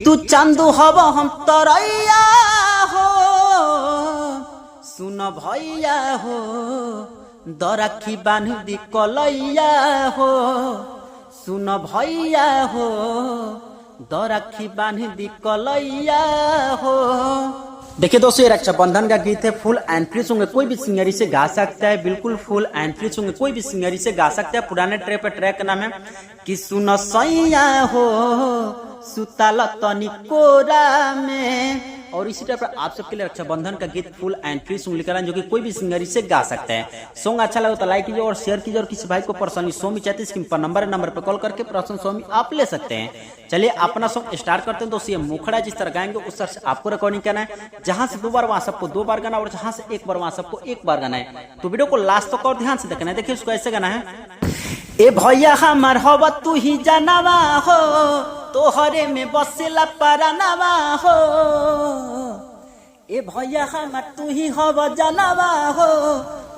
तू चांदू हवा हम तरैया हो, सुन भैया हो, दरखी बांध दी कलैया हो, सुन भैया हो, दरखी बांध दी कलैया हो। देखिए दोस्तों, ये रक्षाबंधन का गीत है। फुल एंड फ्री सॉन्ग कोई भी सिंगरी से गा सकता है, बिल्कुल फुल एंड फ्री सॉन्ग कोई भी सिंगरी से गा सकता है। पुराने ट्रैक पे ट्रैक का नाम है कि सुन सैया हो सुताल तनी कोरा में। और इसी तरह आप सबके लिए रक्षाबंधन का गीत फुल एंड फ्री सॉन्ग लेकर आए, जो कि कोई भी सिंगरी से गा सकते हैं। सॉन्ग अच्छा लगे तो लाइक कीजिए और शेयर कीजिए, और किसी भाई को पर्सनली स्वामी चाहते स्क्रीन पर नंबर पे कॉल करके पर्सनल स्वामी आप ले सकते हैं। चलिए अपना सॉन्ग स्टार्ट करते हैं। दोस्तों, ये मुखड़ा जिस तरह गाएंगे उस तरह से आपको रिकॉर्डिंग करना है। जहां से 2 बार वहां सबको 2 बार गाना, और जहां से 1 बार वहां सबको 1 बार गाना है। तो वीडियो को लास्ट तक और ध्यान से देखना है। देखिए उसको ऐसे गाना है। ए भैया हमार हवा तू ही जानवा हो, तोहरे में बसेला परानवा हो। ए भैया हमार तू ही हवा जानवा हो,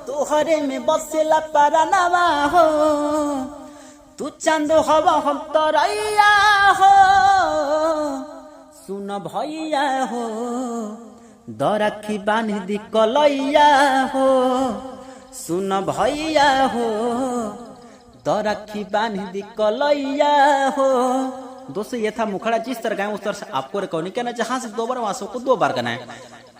तोहरे में बसेला परानवा हो। तू चांदो हवा हम तरैया हो, सुन भैया हो, दरखी बांध दी कलैया हो, सुन भैया हो, दरखी बांध दी कलैया हो। दोस्तों, ये था मुखड़ा जिस तरह गाएं उस तरह से आपको रिकॉर्डिंग करना है। जहां से 2 बार वहां सबको 2 बार करना है।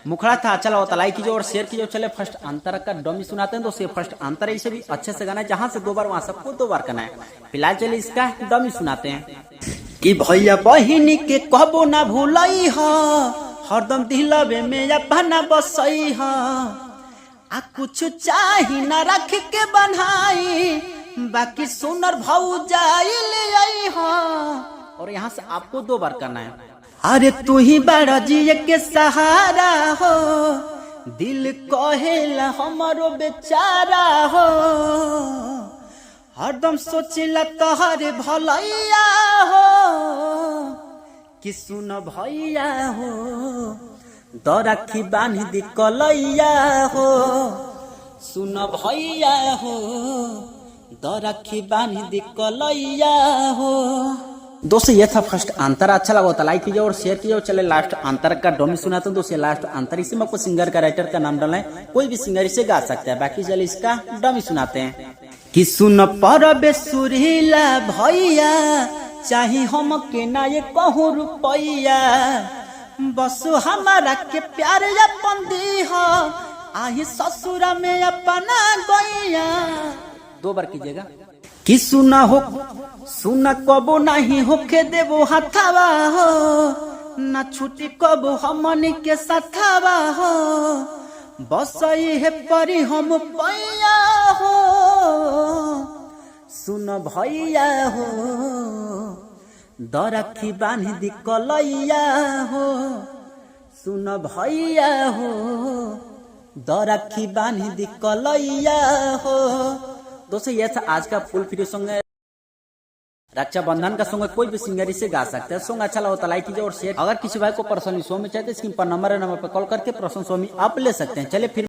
मुखड़ा था अच्छा लगा तो लाइक कीजिए और शेयर कीजिए। चले फर्स्ट अंतर का डमी सुनाते हैं। दोस्तों, फर्स्ट अंतर है, इसे भी अच्छे से गाना है। जहां से 2 बार वहां सबको 2 बार करना है। फिलहाल चलिए इसका डमी सुनाते हैं कि भैया बहिनी के कहबो ना भूलई हो, हरदम दिलवे में अपना बसई हो। आ कुछ चाही ना रख के बनाई, बाकी सुनर भौजाई ले आई हो। और यहाँ से आपको 2 बार करना है। अरे तू ही बड़ा जिए के सहारा हो, दिल कहेला हमारो बेचारा हो। हरदम सोचिला तोहरे भलैया हो, कि सुन भैया हो, दरखी बांध दी कलैया हो, सुन भैया हो, दरखी बांध दी कलैया हो। दोस्तों, ये था फर्स्ट अंतर। अच्छा लगा तो लाइक कीजिए और शेयर कीजिए। और चले लास्ट अंतर का डोमी सुनाते हैं। दोस्तों, लास्ट अंतर इसी में आपको सिंगर का राइटर का नाम डालना है। कोई भी सिंगर इसे गा सकता है। बाकी चले इसका डोमी सुनाते हैं कि सुन परबे सुरीला भैया, चाहे हम के ना ये कहूँ रुपैया, बस हमारा के प्यार अपन दी हो, आही ससुरा में अपना गैया। 2 बार कीजिएगा कि सुना हो सुना कबो नहीं होके देवो हाथावा हो, ना छुट्टी कबो हमनी के साथावा हो। बसई है परी हम पैया हो, सुन भैया हो, दरखी बांध दी कलैया हो, सुन भैया हो, दरखी बांध दी कलैया हो। दोस्तों, ये था आज का फुल फ्री सॉन्ग है। रक्षाबंधन का सॉन्ग कोई भी सिंगर इसे गा सकते हैं। सॉन्ग अच्छा लगा तो लाइक कीजिए और शेयर। अगर किसी भाई को पर्सनली स्वामी चाहते हैं स्क्रीन पर नंबर पे कॉल करके पर्सनल स्वामी आप ले सकते हैं। चलिए फिर